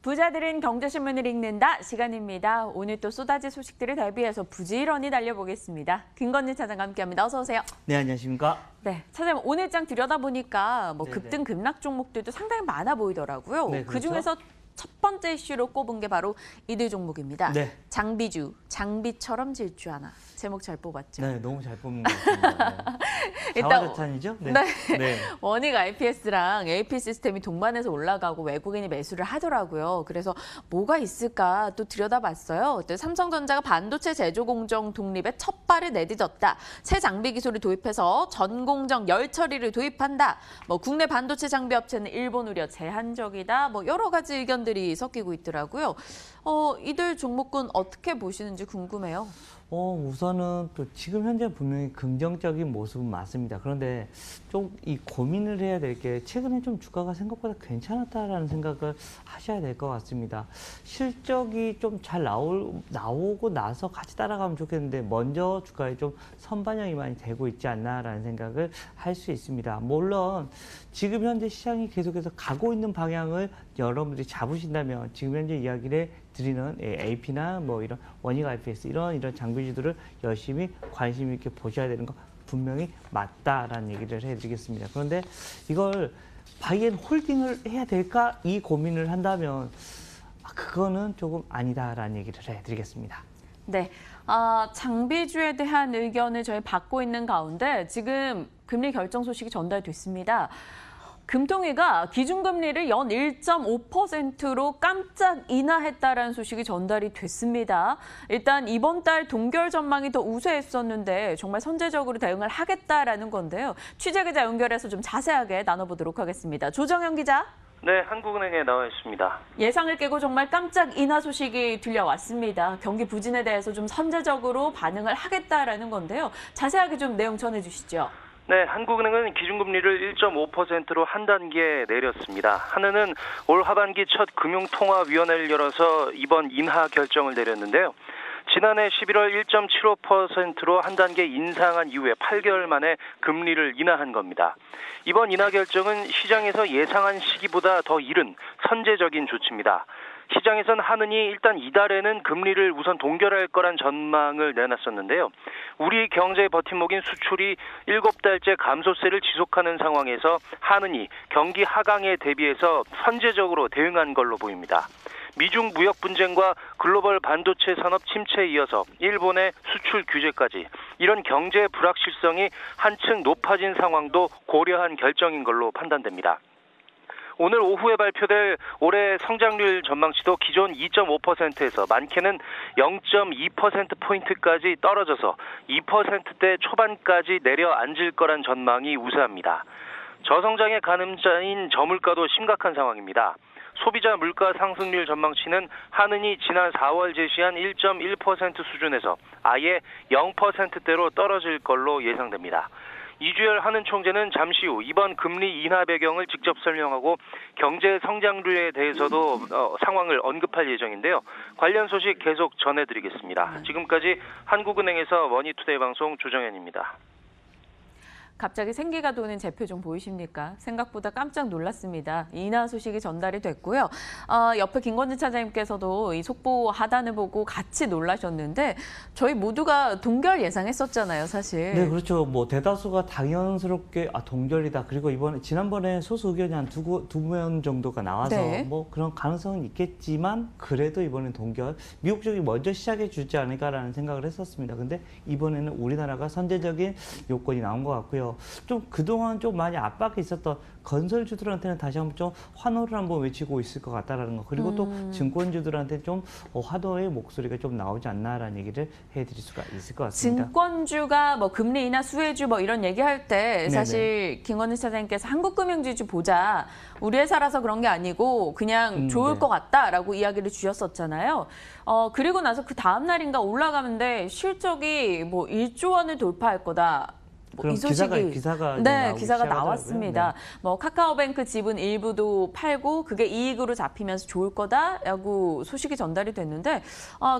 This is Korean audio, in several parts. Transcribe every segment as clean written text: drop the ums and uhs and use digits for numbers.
부자들은 경제신문을 읽는다 시간입니다. 오늘 또 쏟아질 소식들을 대비해서 부지런히 달려보겠습니다. 김건희 차장과 함께합니다. 어서 오세요. 네, 안녕하십니까? 네, 차장님 오늘장 들여다보니까 네네. 급등 급락 종목들도 상당히 많아 보이더라고요. 네, 그렇죠. 그중에서 첫 번째 이슈로 꼽은 게 바로 이들 종목입니다. 네. 장비주, 장비처럼 질주하나. 제목 잘 뽑았죠? 네, 너무 잘 뽑는 것 같습니다. 네. 자화자찬이죠? 네. 네. 원익 IPS랑 AP 시스템이 동반해서 올라가고 외국인이 매수를 하더라고요. 그래서 뭐가 있을까 또 들여다봤어요. 삼성전자가 반도체 제조 공정 독립에 첫 발을 내딛었다. 새 장비 기술을 도입해서 전 공정 열 처리를 도입한다. 국내 반도체 장비 업체는 일본 우려 제한적이다. 여러 가지 의견들이 섞이고 있더라고요. 이들 종목군 어떻게 보시는지 궁금해요. 우선은 또 지금 현재 분명히 긍정적인 모습은 맞습니다. 그런데 좀 이 고민을 해야 될 게 최근에 좀 주가가 생각보다 괜찮았다라는 생각을 하셔야 될 것 같습니다. 실적이 좀 잘 나오고 나서 같이 따라가면 좋겠는데 먼저 주가에 좀 선반영이 많이 되고 있지 않나라는 생각을 할 수 있습니다. 물론 지금 현재 시장이 계속해서 가고 있는 방향을 여러분들이 잡으신다면 지금 현재 이야기를 드리는 AP나 이런 원익 IPS 이런 장비주들을 열심히 관심 있게 보셔야 되는 거 분명히 맞다라는 얘기를 해드리겠습니다. 그런데 이걸 바이앤홀딩을 해야 될까 이 고민을 한다면 그거는 조금 아니다라는 얘기를 해드리겠습니다. 네, 장비주에 대한 의견을 저희 받고 있는 가운데 지금 금리 결정 소식이 전달됐습니다. 금통위가 기준금리를 연 1.5%로 깜짝 인하했다라는 소식이 전달이 됐습니다. 일단 이번 달 동결 전망이 더 우세했었는데 정말 선제적으로 대응을 하겠다라는 건데요. 취재기자 연결해서 좀 자세하게 나눠보도록 하겠습니다. 조정현 기자. 네, 한국은행에 나와 있습니다. 예상을 깨고 정말 깜짝 인하 소식이 들려왔습니다. 경기 부진에 대해서 좀 선제적으로 반응을 하겠다라는 건데요. 자세하게 좀 내용 전해주시죠. 네, 한국은행은 기준금리를 1.5%로 한 단계 내렸습니다. 한은은 올 하반기 첫 금융통화위원회를 열어서 이번 인하 결정을 내렸는데요. 지난해 11월 1.75%로 한 단계 인상한 이후에 8개월 만에 금리를 인하한 겁니다. 이번 인하 결정은 시장에서 예상한 시기보다 더 이른 선제적인 조치입니다. 시장에선 한은이 일단 이달에는 금리를 우선 동결할 거란 전망을 내놨었는데요. 우리 경제의 버팀목인 수출이 7달째 감소세를 지속하는 상황에서 한은이 경기 하강에 대비해서 선제적으로 대응한 걸로 보입니다. 미중 무역 분쟁과 글로벌 반도체 산업 침체에 이어서 일본의 수출 규제까지 이런 경제 불확실성이 한층 높아진 상황도 고려한 결정인 걸로 판단됩니다. 오늘 오후에 발표될 올해 성장률 전망치도 기존 2.5%에서 많게는 0.2%포인트까지 떨어져서 2%대 초반까지 내려앉을 거란 전망이 우세합니다. 저성장의 가늠자인 저물가도 심각한 상황입니다. 소비자 물가 상승률 전망치는 한은이 지난 4월 제시한 1.1% 수준에서 아예 0%대로 떨어질 걸로 예상됩니다. 이주열 한은 총재는 잠시 후 이번 금리 인하 배경을 직접 설명하고 경제 성장률에 대해서도 상황을 언급할 예정인데요. 관련 소식 계속 전해드리겠습니다. 지금까지 한국은행에서 머니투데이 방송 조정현입니다. 갑자기 생기가 도는 제표 좀 보이십니까? 생각보다 깜짝 놀랐습니다. 인하 소식이 전달이 됐고요. 옆에 김건희 차장님께서도 이 속보 하단을 보고 같이 놀라셨는데 저희 모두가 동결 예상했었잖아요, 사실. 네, 그렇죠. 대다수가 당연스럽게 동결이다. 그리고 지난번에 소수 의견이 한 두 명 정도가 나와서 네. 그런 가능성은 있겠지만 그래도 이번엔 동결. 미국 쪽이 먼저 시작해 주지 않을까라는 생각을 했었습니다. 근데 이번에는 우리나라가 선제적인 요건이 나온 것 같고요. 좀 그동안 좀 많이 압박이 있었던 건설주들한테는 다시 한번 좀 환호를 한번 외치고 있을 것 같다라는 거. 그리고 또 증권주들한테 좀 환호의 목소리가 좀 나오지 않나라는 얘기를 해드릴 수가 있을 것 같습니다. 증권주가 금리 인하 수혜주 이런 얘기할 때 사실 김건희 차장님께서 한국금융지주 보자. 우리 회사라서 그런 게 아니고 그냥 좋을 것 같다라고 이야기를 주셨었잖아요. 그리고 나서 그 다음 날인가 올라가는데 실적이 1조 원을 돌파할 거다. 그럼 이 소식이 기사가 네, 나오기 기사가 시작하더라고요. 나왔습니다. 네. 뭐 카카오뱅크 지분 일부도 팔고 그게 이익으로 잡히면서 좋을 거다라고 소식이 전달이 됐는데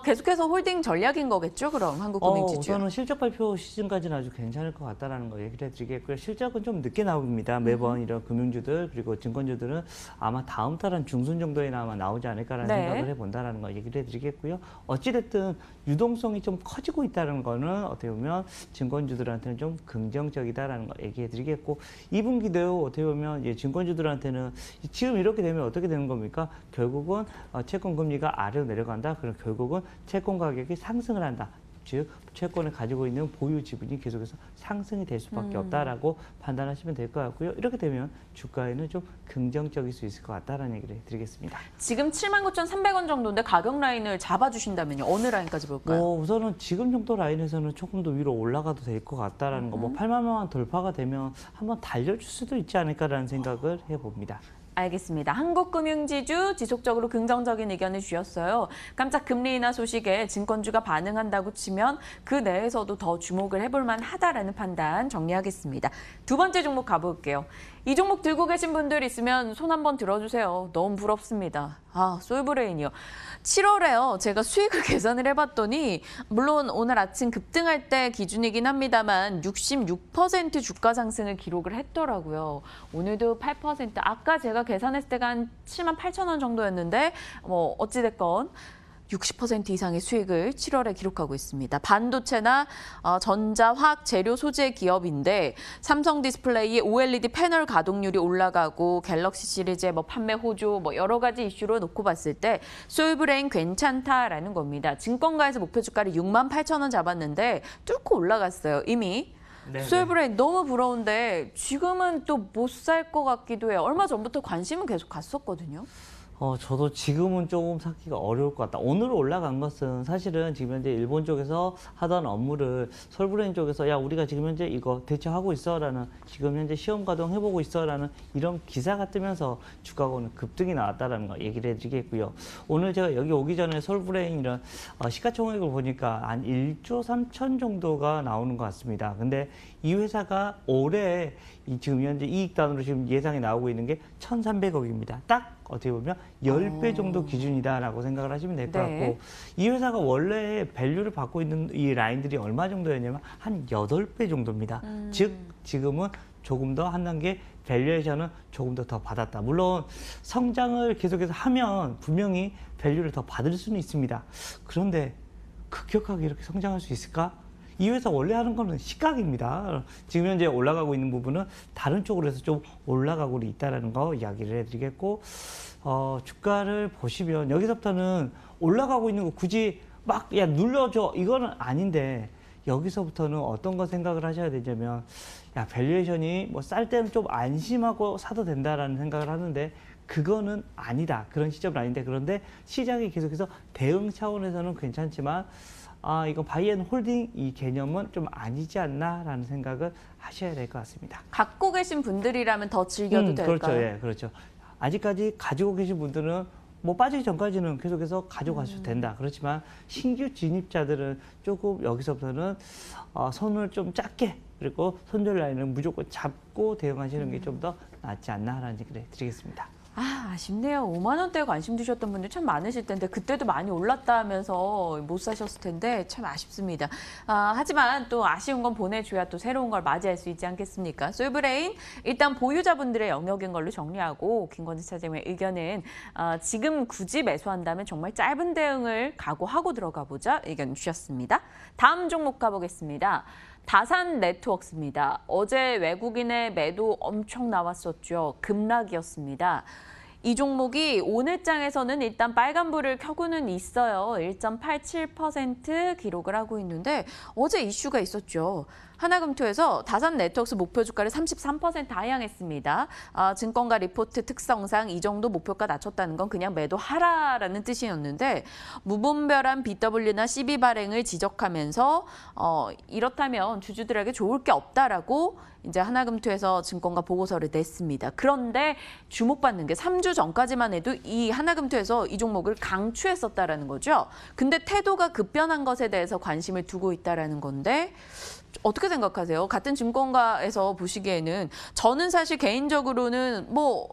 계속해서 홀딩 전략인 거겠죠? 그럼 한국금융지주. 우선은 실적 발표 시즌까지는 아주 괜찮을 것 같다라는 거 얘기를 해드리겠고요. 실적은 좀 늦게 나옵니다. 매번 이런 금융주들 그리고 증권주들은 아마 다음 달 한 중순 정도에나 아마 나오지 않을까라는 네. 생각을 해본다라는 거 얘기를 해드리겠고요. 어찌됐든 유동성이 좀 커지고 있다는 거는 어떻게 보면 증권주들한테는 좀 긍정적이다라는 거 얘기해드리겠고 2분기도 어떻게 보면 증권주들한테는 지금 이렇게 되면 어떻게 되는 겁니까? 결국은 채권 금리가 아래로 내려간다. 그럼 결국은 채권 가격이 상승을 한다. 즉 채권을 가지고 있는 보유 지분이 계속해서 상승이 될 수밖에 없다라고 판단하시면 될 것 같고요. 이렇게 되면 주가에는 좀 긍정적일 수 있을 것 같다라는 얘기를 드리겠습니다. 지금 79,300원 정도인데 가격 라인을 잡아주신다면요. 어느 라인까지 볼까요? 우선은 지금 정도 라인에서는 조금 더 위로 올라가도 될 것 같다라는 거. 8만 원 돌파가 되면 한번 달려줄 수도 있지 않을까라는 생각을 해봅니다. 알겠습니다. 한국금융지주 지속적으로 긍정적인 의견을 주셨어요. 깜짝 금리 인하 소식에 증권주가 반응한다고 치면 그 내에서도 더 주목을 해볼 만하다라는 판단 정리하겠습니다. 두 번째 종목 가볼게요. 이 종목 들고 계신 분들 있으면 손 한번 들어주세요. 너무 부럽습니다. 솔브레인이요. 7월에요. 제가 수익을 계산을 해봤더니 물론 오늘 아침 급등할 때 기준이긴 합니다만 66% 주가 상승을 기록을 했더라고요. 오늘도 8%. 아까 제가 계산했을 때가 한 78,000원 정도였는데 어찌됐건 60% 이상의 수익을 7월에 기록하고 있습니다. 반도체나 전자, 화학, 재료 소재 기업인데 삼성 디스플레이의 OLED 패널 가동률이 올라가고 갤럭시 시리즈의 판매 호조 여러 가지 이슈로 놓고 봤을 때 솔브레인 괜찮다라는 겁니다. 증권가에서 목표 주가를 68,000원 잡았는데 뚫고 올라갔어요. 이미. 솔브레인 너무 부러운데 지금은 또 못 살 것 같기도 해요. 얼마 전부터 관심은 계속 갔었거든요. 저도 지금은 조금 사기가 어려울 것 같다. 오늘 올라간 것은 사실은 지금 현재 일본 쪽에서 하던 업무를 솔브레인 쪽에서 야 우리가 지금 현재 이거 대처하고 있어라는 지금 현재 시험 가동 해보고 있어라는 이런 기사가 뜨면서 주가가 오늘 급등이 나왔다라는 거 얘기를 해드리겠고요. 오늘 제가 여기 오기 전에 솔브레인 이런 시가총액을 보니까 한 1조 3천 정도가 나오는 것 같습니다. 근데 이 회사가 올해 지금 현재 이익단으로 지금 예상이 나오고 있는 게 1,300억입니다. 딱 어떻게 보면 10배 정도 기준이다라고 생각을 하시면 될 것 네. 같고 이 회사가 원래 밸류를 받고 있는 이 라인들이 얼마 정도였냐면 한 8배 정도입니다. 즉 지금은 조금 더 한 단계 밸류에이션은 조금 더 받았다. 물론 성장을 계속해서 하면 분명히 밸류를 더 받을 수는 있습니다. 그런데 급격하게 이렇게 성장할 수 있을까? 이 회사 원래 하는 거는 시각입니다. 지금 현재 올라가고 있는 부분은 다른 쪽으로 해서 좀 올라가고 있다는 거 이야기를 해드리겠고 주가를 보시면 여기서부터는 올라가고 있는 거 굳이 막 야 눌러줘 이거는 아닌데 여기서부터는 어떤 거 생각을 하셔야 되냐면 야 밸류에이션이 쌀 때는 좀 안심하고 사도 된다라는 생각을 하는데 그거는 아니다. 그런 시점은 아닌데 그런데 시장이 계속해서 대응 차원에서는 괜찮지만 이거 바이앤홀딩 이 개념은 좀 아니지 않나라는 생각을 하셔야 될 것 같습니다. 갖고 계신 분들이라면 더 즐겨도 될까요? 그렇죠. 예, 그렇죠. 아직까지 가지고 계신 분들은 빠지기 전까지는 계속해서 가져가셔도 된다. 그렇지만 신규 진입자들은 조금 여기서부터는 손을 좀 작게 그리고 손절 라인은 무조건 잡고 대응하시는 게 좀 더 낫지 않나라는 얘기를 드리겠습니다. 아쉽네요. 5만 원대에 관심 두셨던 분들 참 많으실 텐데 그때도 많이 올랐다 하면서 못 사셨을 텐데 참 아쉽습니다. 하지만 또 아쉬운 건 보내줘야 또 새로운 걸 맞이할 수 있지 않겠습니까? 솔브레인 일단 보유자분들의 영역인 걸로 정리하고 김건희 차장의 의견은 지금 굳이 매수한다면 정말 짧은 대응을 각오하고 들어가 보자 의견 주셨습니다. 다음 종목 가보겠습니다. 다산 네트워크스입니다. 어제 외국인의 매도 엄청 나왔었죠. 급락이었습니다. 이 종목이 오늘 장에서는 일단 빨간불을 켜고는 있어요. 1.87% 기록을 하고 있는데 어제 이슈가 있었죠. 하나금토에서 다산 네트워크스 목표 주가를 33% 하향했습니다. 증권가 리포트 특성상 이 정도 목표가 낮췄다는 건 그냥 매도하라라는 뜻이었는데 무분별한 BW나 CB 발행을 지적하면서 이렇다면 주주들에게 좋을 게 없다라고 이제 하나금토에서 증권가 보고서를 냈습니다. 그런데 주목받는 게 3주 전까지만 해도 이 하나금토에서 이 종목을 강추했었다라는 거죠. 근데 태도가 급변한 것에 대해서 관심을 두고 있다라는 건데 어떻게 생각하세요? 같은 증권가에서 보시기에는 저는 사실 개인적으로는 뭐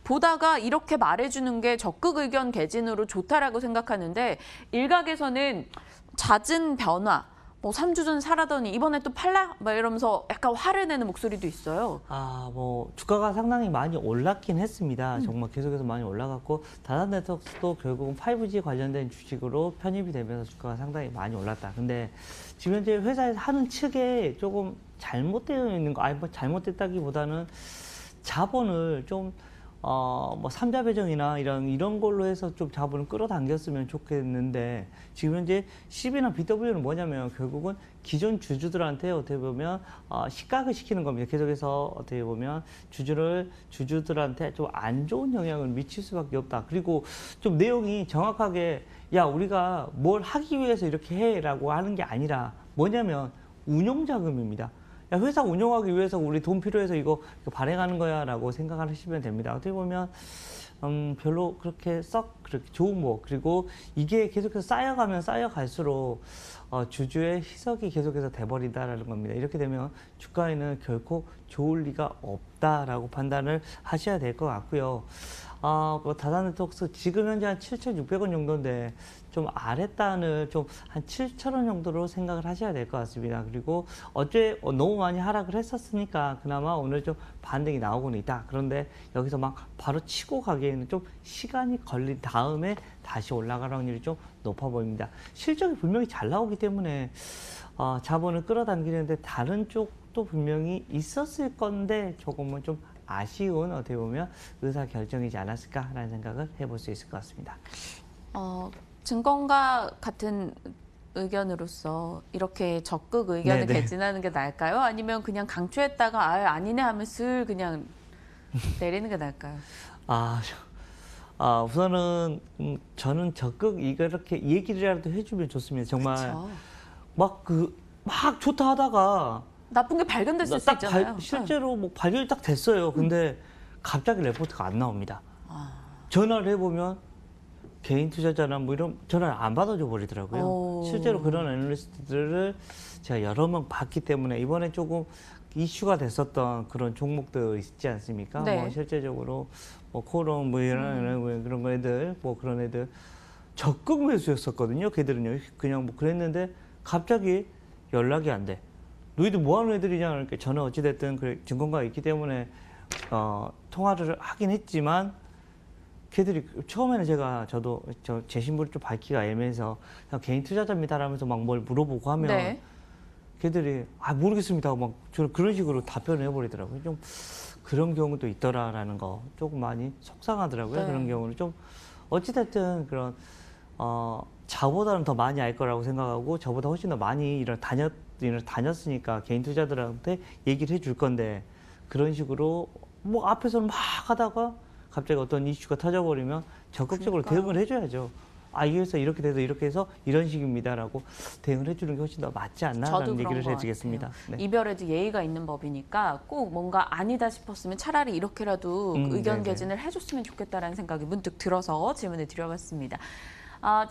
보다가 이렇게 말해주는 게 적극 의견 개진으로 좋다라고 생각하는데 일각에서는 잦은 변화, 뭐 3주 전 사라더니 이번에 또 팔라? 막 이러면서 약간 화를 내는 목소리도 있어요. 뭐 주가가 상당히 많이 올랐긴 했습니다. 정말 계속해서 많이 올라갔고 다산 네트워크스도 결국은 5G 관련된 주식으로 편입이 되면서 주가가 상당히 많이 올랐다. 근데 지금 현재 회사에서 하는 측에 조금 잘못되어 있는 거, 아니 뭐 잘못됐다기보다는 자본을 좀 뭐 삼자 배정이나 이런 걸로 해서 좀 자본을 끌어당겼으면 좋겠는데 지금 현재 CB나 BW는 뭐냐면 결국은 기존 주주들한테 어떻게 보면 식각을 시키는 겁니다. 계속해서 어떻게 보면 주주들한테 좀 안 좋은 영향을 미칠 수밖에 없다. 그리고 좀 내용이 정확하게 야 우리가 뭘 하기 위해서 이렇게 해라고 하는 게 아니라 뭐냐면 운용 자금입니다. 야, 회사 운영하기 위해서 우리 돈 필요해서 이거 발행하는 거야 라고 생각하시면 됩니다. 어떻게 보면 별로 그렇게 그렇게 좋은 뭐 그리고 이게 계속해서 쌓여갈수록 주주의 희석이 계속해서 돼버린다라는 겁니다. 이렇게 되면 주가에는 결코 좋을 리가 없다라고 판단을 하셔야 될 것 같고요. 뭐 다산 네트워크스 지금 현재 한 7,600원 정도인데 좀 아랫단을 좀 한 7,000원 정도로 생각을 하셔야 될 것 같습니다. 그리고 어제 너무 많이 하락을 했었으니까 그나마 오늘 좀 반등이 나오고는 있다. 그런데 여기서 막 바로 치고 가기에는 좀 시간이 걸린 다음에 다시 올라갈 확률이 좀 높아 보입니다. 실적이 분명히 잘 나오기 때문에 자본을 끌어당기는데 다른 쪽도 분명히 있었을 건데 조금은 좀 아쉬운 어떻게 보면 의사 결정이지 않았을까라는 생각을 해볼 수 있을 것 같습니다. 증권가 같은 의견으로서 이렇게 적극 의견을 네네. 개진하는 게 나을까요? 아니면 그냥 강추했다가 아니네 하면 슬 그냥 내리는 게 나을까요? 우선은 저는 적극 이렇게 얘기라도 해주면 좋습니다. 정말 그쵸. 막 좋다 하다가 나쁜 게 발견됐을 수 있잖아요. 실제로 뭐 발견이 딱 됐어요. 근데 갑자기 레포트가 안 나옵니다. 전화를 해보면 개인 투자자나 뭐 이런 전화를 안 받아줘 버리더라고요. 오. 실제로 그런 애널리스트들을 제가 여러 명 봤기 때문에 이번에 조금 이슈가 됐었던 그런 종목들 있지 않습니까? 네. 뭐 실제적으로 뭐 코롱 뭐 이런 그런 애들 뭐 그런 애들 적극 매수였었거든요. 걔들은요. 그냥 뭐 그랬는데 갑자기 연락이 안 돼. 너희들 뭐 하는 애들이냐 그러니까 저는 어찌됐든 그 증권가가 있기 때문에 통화를 하긴 했지만 걔들이 처음에는 저도 제 신분을 좀 밝히기가 애매해서 그냥 개인 투자자입니다라면서 막 뭘 물어보고 하면 네. 걔들이 모르겠습니다 막 저는 그런 식으로 답변을 해버리더라고요. 좀 그런 경우도 있더라라는 거 조금 많이 속상하더라고요. 네. 그런 경우는 좀 어찌됐든 그런 저보다는 더 많이 알 거라고 생각하고 저보다 훨씬 더 많이 일을 다녔으니까 개인 투자들한테 얘기를 해줄 건데 그런 식으로 뭐 앞에서는 막 하다가 갑자기 어떤 이슈가 터져버리면 적극적으로 그러니까요. 대응을 해줘야죠. 이 회사 이렇게 돼서 이렇게 해서 이런 식입니다라고 대응을 해주는 게 훨씬 더 맞지 저도 않나라는 그런 얘기를 것 해드리겠습니다. 같아요. 네. 이별에도 예의가 있는 법이니까 꼭 뭔가 아니다 싶었으면 차라리 이렇게라도 의견 네네. 개진을 해줬으면 좋겠다라는 생각이 문득 들어서 질문을 드려봤습니다.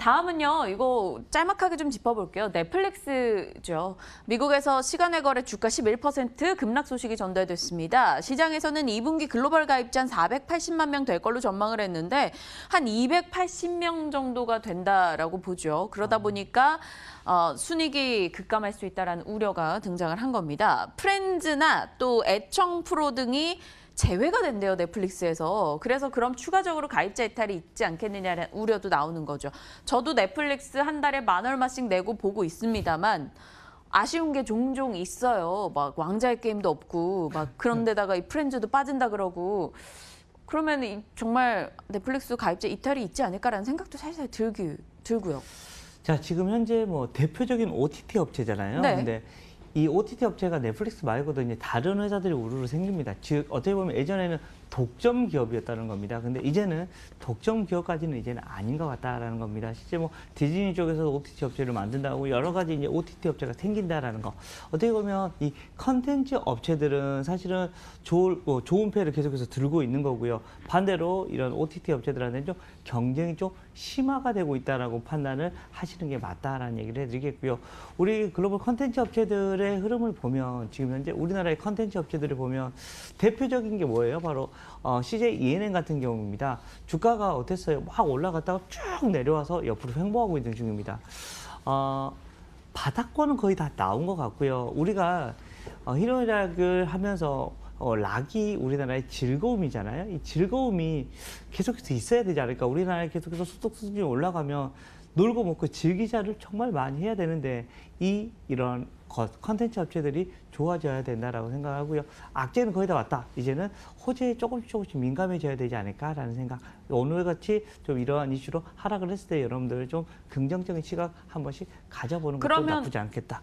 다음은요, 이거 짤막하게 좀 짚어볼게요. 넷플릭스죠. 미국에서 시간외 거래 주가 11% 급락 소식이 전달됐습니다. 시장에서는 2분기 글로벌 가입자 한 480만 명 될 걸로 전망을 했는데 한 280명 정도가 된다라고 보죠. 그러다 보니까 순이익이 급감할 수 있다는 우려가 등장을 한 겁니다. 프렌즈나 또 애청 프로 등이 제외가 된대요, 넷플릭스에서. 그래서 그럼 추가적으로 가입자 이탈이 있지 않겠느냐는 우려도 나오는 거죠. 저도 넷플릭스 한 달에 만 얼마씩 내고 보고 있습니다만 아쉬운 게 종종 있어요. 막 왕자의 게임도 없고 막 그런 데다가 이 프렌즈도 빠진다 그러고 그러면 정말 넷플릭스 가입자 이탈이 있지 않을까라는 생각도 살살 들고요. 자, 지금 현재 뭐 대표적인 OTT 업체잖아요. 네. 근데 이 OTT 업체가 넷플릭스 말고도 이제 다른 회사들이 우르르 생깁니다. 즉 어떻게 보면 예전에는 독점 기업이었다는 겁니다. 근데 이제는 독점 기업까지는 이제는 아닌 것 같다라는 겁니다. 실제 뭐 디즈니 쪽에서 OTT 업체를 만든다고 여러 가지 이제 OTT 업체가 생긴다라는 거. 어떻게 보면 이 컨텐츠 업체들은 사실은 좋은 패를 계속해서 들고 있는 거고요. 반대로 이런 OTT 업체들한테는 좀 경쟁이 좀 심화가 되고 있다라고 판단을 하시는 게 맞다라는 얘기를 해드리겠고요. 우리 글로벌 컨텐츠 업체들의 흐름을 보면 지금 현재 우리나라의 컨텐츠 업체들을 보면 대표적인 게 뭐예요? 바로 CJ ENM 같은 경우입니다. 주가가 어땠어요? 막 올라갔다가 쭉 내려와서 옆으로 횡보하고 있는 중입니다. 바닥권은 거의 다 나온 것 같고요. 우리가 희노애락을 하면서 락이 우리나라의 즐거움이잖아요. 이 즐거움이 계속해서 있어야 되지 않을까. 우리나라에 계속해서 소득 수준이 올라가면 놀고 먹고 즐기자를 정말 많이 해야 되는데 이런 컨텐츠 업체들이 좋아져야 된다라고 생각하고요. 악재는 거의 다 왔다. 이제는 호재에 조금씩 민감해져야 되지 않을까라는 생각. 오늘같이 좀 이러한 이슈로 하락을 했을 때 여러분들 좀 긍정적인 시각 한 번씩 가져보는 것도 그러면 나쁘지 않겠다.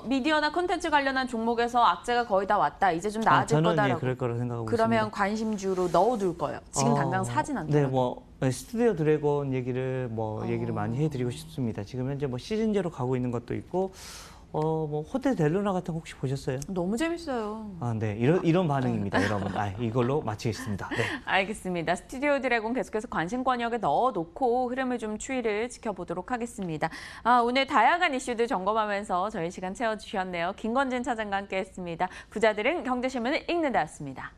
미디어나 콘텐츠 관련한 종목에서 악재가 거의 다 왔다. 이제 좀 나아질 저는 거다라고. 예, 그럴 거라고 생각하고 그러면 있습니다. 관심주로 넣어둘 거예요. 지금 당장 사진 않더라도. 네, 스튜디오 드래곤 얘기를 얘기를 많이 해드리고 싶습니다. 지금 현재 시즌제로 가고 있는 것도 있고, 호텔 델루나 같은 거 혹시 보셨어요? 너무 재밌어요. 네, 이런 반응입니다, 여러분. 이걸로 마치겠습니다. 네. 알겠습니다. 스튜디오 드래곤 계속해서 관심권역에 넣어놓고 흐름을 좀 추이를 지켜보도록 하겠습니다. 오늘 다양한 이슈들 점검하면서 저희 시간 채워주셨네요. 김건진 차장과 함께했습니다. 부자들은 경제신문을 읽는다였습니다.